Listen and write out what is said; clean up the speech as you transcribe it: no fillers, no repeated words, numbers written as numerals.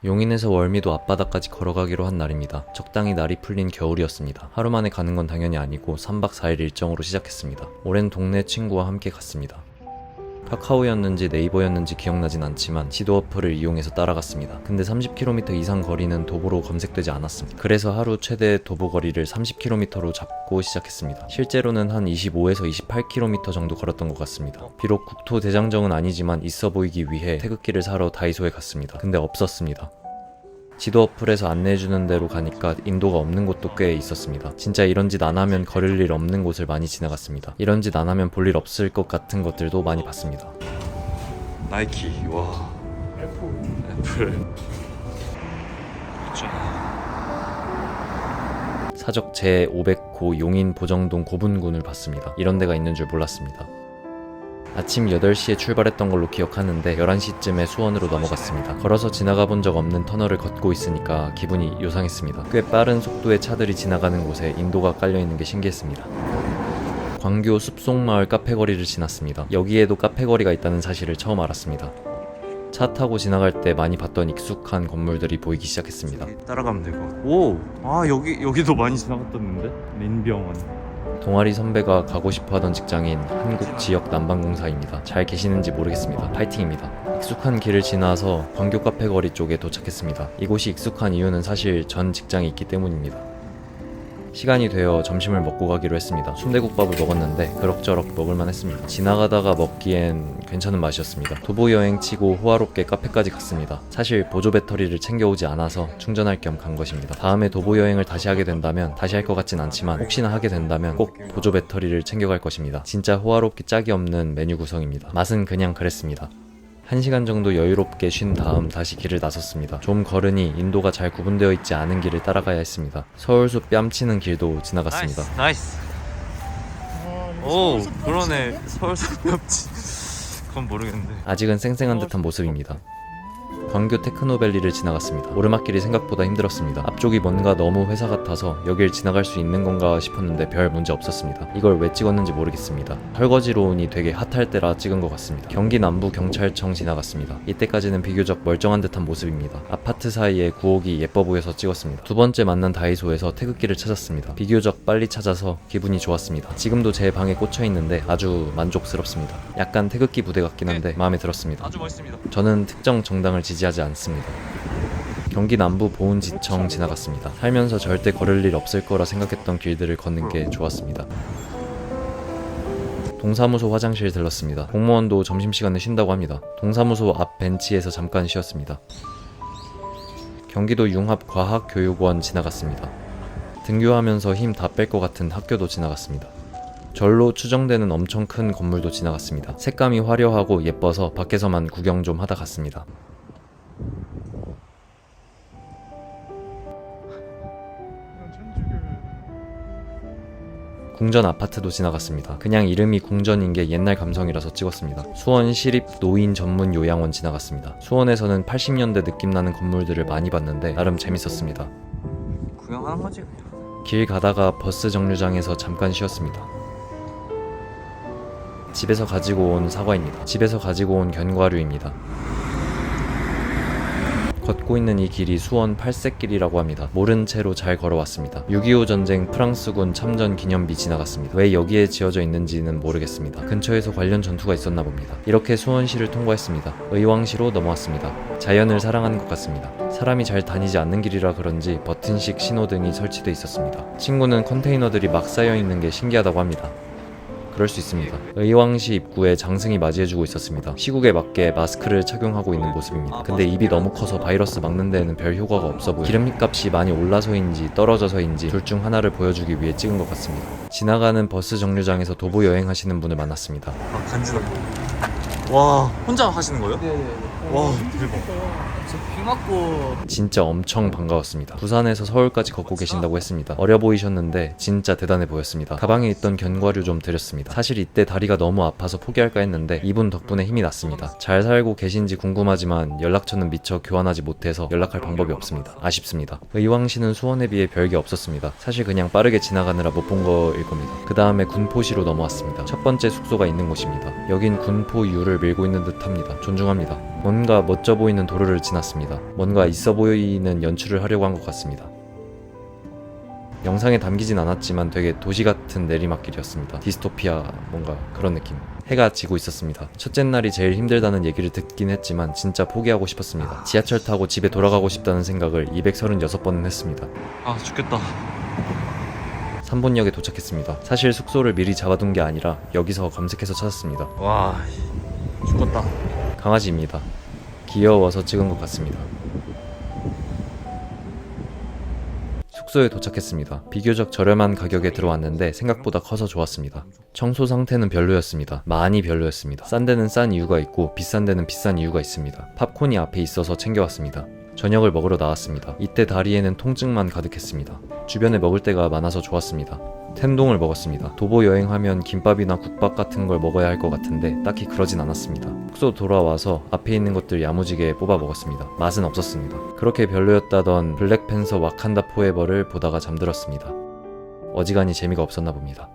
용인에서 월미도 앞바다까지 걸어가기로 한 날입니다. 적당히 날이 풀린 겨울이었습니다. 하루 만에 가는 건 당연히 아니고 3박 4일 일정으로 시작했습니다. 올해는 동네 친구와 함께 갔습니다. 카카오였는지 네이버였는지 기억나진 않지만 지도 어플을 이용해서 따라갔습니다. 근데 30km 이상 거리는 도보로 검색되지 않았습니다. 그래서 하루 최대 도보 거리를 30km로 잡고 시작했습니다. 실제로는 한 25에서 28km 정도 걸었던 것 같습니다. 비록 국토 대장정은 아니지만 있어 보이기 위해 태극기를 사러 다이소에 갔습니다. 근데 없었습니다. 지도 어플에서 안내해주는 대로 가니까 인도가 없는 곳도 꽤 있었습니다. 진짜 이런 짓 안 하면 걸을 일 없는 곳을 많이 지나갔습니다. 이런 짓 안 하면 볼 일 없을 것 같은 것들도 많이 봤습니다. 나이키, 와, 애플. 사적 제500호 용인 보정동 고분군을 봤습니다. 이런 데가 있는 줄 몰랐습니다. 아침 8시에 출발했던 걸로 기억하는데 11시쯤에 수원으로 넘어갔습니다. 걸어서 지나가 본 적 없는 터널을 걷고 있으니까 기분이 요상했습니다. 꽤 빠른 속도의 차들이 지나가는 곳에 인도가 깔려있는 게 신기했습니다. 광교 숲속마을 카페거리를 지났습니다. 여기에도 카페거리가 있다는 사실을 처음 알았습니다. 차 타고 지나갈 때 많이 봤던 익숙한 건물들이 보이기 시작했습니다. 따라가면 될 것 같아. 오, 아 여기도 많이 지나갔었는데. 민병원. 동아리 선배가 가고 싶어 하던 직장인 한국지역난방공사입니다. 잘 계시는지 모르겠습니다. 파이팅입니다. 익숙한 길을 지나서 광교 카페 거리 쪽에 도착했습니다. 이곳이 익숙한 이유는 사실 전 직장이 있기 때문입니다. 시간이 되어 점심을 먹고 가기로 했습니다. 순대국밥을 먹었는데 그럭저럭 먹을만 했습니다. 지나가다가 먹기엔 괜찮은 맛이었습니다. 도보 여행 치고 호화롭게 카페까지 갔습니다. 사실 보조 배터리를 챙겨오지 않아서 충전할 겸 간 것입니다. 다음에 도보 여행을 다시 하게 된다면, 다시 할 것 같진 않지만 혹시나 하게 된다면 꼭 보조 배터리를 챙겨갈 것입니다. 진짜 호화롭게 짝이 없는 메뉴 구성입니다. 맛은 그냥 그랬습니다. 1시간 정도 여유롭게 쉰 다음 다시 길을 나섰습니다. 좀 걸으니 인도가 잘 구분되어 있지 않은 길을 따라가야 했습니다. 서울숲 뺨치는 길도 지나갔습니다. 나이스. 오, 그러네. 서울숲 엽지. 그건 모르겠는데. 아직은 쌩쌩한 듯한 모습입니다. 광교 테크노밸리를 지나갔습니다. 오르막길이 생각보다 힘들었습니다. 앞쪽이 뭔가 너무 회사 같아서 여길 지나갈 수 있는 건가 싶었는데 별 문제 없었습니다. 이걸 왜 찍었는지 모르겠습니다. 설거지로 오니 되게 핫할 때라 찍은 것 같습니다. 경기 남부 경찰청 지나갔습니다. 이때까지는 비교적 멀쩡한 듯한 모습입니다. 아파트 사이에 구옥이 예뻐 보여서 찍었습니다. 두 번째 만난 다이소에서 태극기를 찾았습니다. 비교적 빨리 찾아서 기분이 좋았습니다. 지금도 제 방에 꽂혀 있는데 아주 만족스럽습니다. 약간 태극기 부대 같긴 한데 마음에 들었습니다. 아주 멋있습니다. 저는 특정 정당을 지지하지 않습니다. 경기 남부 보훈지청 지나갔습니다. 살면서 절대 걸을 일 없을 거라 생각했던 길들을 걷는 게 좋았습니다. 동사무소 화장실 들렀습니다. 공무원도 점심시간에 쉰다고 합니다. 동사무소 앞 벤치에서 잠깐 쉬었습니다. 경기도 융합과학교육원 지나갔습니다. 등교하면서 힘 다 뺄 것 같은 학교도 지나갔습니다. 절로 추정되는 엄청 큰 건물도 지나갔습니다. 색감이 화려하고 예뻐서 밖에서만 구경 좀 하다 갔습니다. 궁전 아파트도 지나갔습니다. 그냥 이름이 궁전인 게 옛날 감성이라서 찍었습니다. 수원 시립 노인 전문 요양원 지나갔습니다. 수원에서는 80년대 느낌 나는 건물들을 많이 봤는데 나름 재밌었습니다. 구경하는 거지 그냥. 길 가다가 버스 정류장에서 잠깐 쉬었습니다. 집에서 가지고 온 사과입니다. 집에서 가지고 온 견과류입니다. 걷고 있는 이 길이 수원 팔색길이라고 합니다. 모른 채로 잘 걸어왔습니다. 6.25 전쟁 프랑스군 참전 기념비 지나갔습니다. 왜 여기에 지어져 있는지는 모르겠습니다. 근처에서 관련 전투가 있었나 봅니다. 이렇게 수원시를 통과했습니다. 의왕시로 넘어왔습니다. 자연을 사랑하는 것 같습니다. 사람이 잘 다니지 않는 길이라 그런지 버튼식 신호등이 설치돼 있었습니다. 친구는 컨테이너들이 막 쌓여 있는 게 신기하다고 합니다. 그럴 수 있습니다. 의왕시 입구에 장승이 맞이해주고 있었습니다. 시국에 맞게 마스크를 착용하고 있는 모습입니다. 근데 입이 너무 커서 바이러스 막는 데에는 별 효과가 없어 보여요. 기름값이 많이 올라서인지 떨어져서인지 둘 중 하나를 보여주기 위해 찍은 것 같습니다. 지나가는 버스 정류장에서 도보 여행하시는 분을 만났습니다. 아, 간지나. 와, 혼자 하시는 거예요? 네네. 와, 대박. 비 맞고 진짜 엄청 반가웠습니다. 부산에서 서울까지 걷고 계신다고 했습니다. 어려 보이셨는데 진짜 대단해 보였습니다. 가방에 있던 견과류 좀 드렸습니다. 사실 이때 다리가 너무 아파서 포기할까 했는데 이분 덕분에 힘이 났습니다. 잘 살고 계신지 궁금하지만 연락처는 미처 교환하지 못해서 연락할 방법이 없습니다. 아쉽습니다. 의왕시는 수원에 비해 별게 없었습니다. 사실 그냥 빠르게 지나가느라 못 본 거일 겁니다. 그 다음에 군포시로 넘어왔습니다. 첫 번째 숙소가 있는 곳입니다. 여긴 군포유를 밀고 있는 듯 합니다. 존중합니다. 뭔가 멋져 보이는 도로를 지났습니다. 뭔가 있어 보이는 연출을 하려고 한 것 같습니다. 영상에 담기진 않았지만 되게 도시 같은 내리막길이었습니다. 디스토피아 뭔가 그런 느낌. 해가 지고 있었습니다. 첫째 날이 제일 힘들다는 얘기를 듣긴 했지만 진짜 포기하고 싶었습니다. 지하철 타고 집에 돌아가고 싶다는 생각을 236번은 했습니다. 아 죽겠다. 3번역에 도착했습니다. 사실 숙소를 미리 잡아둔 게 아니라 여기서 검색해서 찾았습니다. 와 죽겠다. 강아지입니다. 귀여워서 찍은 것 같습니다. 숙소에 도착했습니다. 비교적 저렴한 가격에 들어왔는데 생각보다 커서 좋았습니다. 청소 상태는 별로였습니다. 많이 별로였습니다. 싼 데는 싼 이유가 있고 비싼 데는 비싼 이유가 있습니다. 팝콘이 앞에 있어서 챙겨왔습니다. 저녁을 먹으러 나왔습니다. 이때 다리에는 통증만 가득했습니다. 주변에 먹을 데가 많아서 좋았습니다. 텐동을 먹었습니다. 도보 여행하면 김밥이나 국밥 같은 걸 먹어야 할 것 같은데 딱히 그러진 않았습니다. 숙소 돌아와서 앞에 있는 것들 야무지게 뽑아 먹었습니다. 맛은 없었습니다. 그렇게 별로였다던 블랙팬서 와칸다 포에버를 보다가 잠들었습니다. 어지간히 재미가 없었나 봅니다.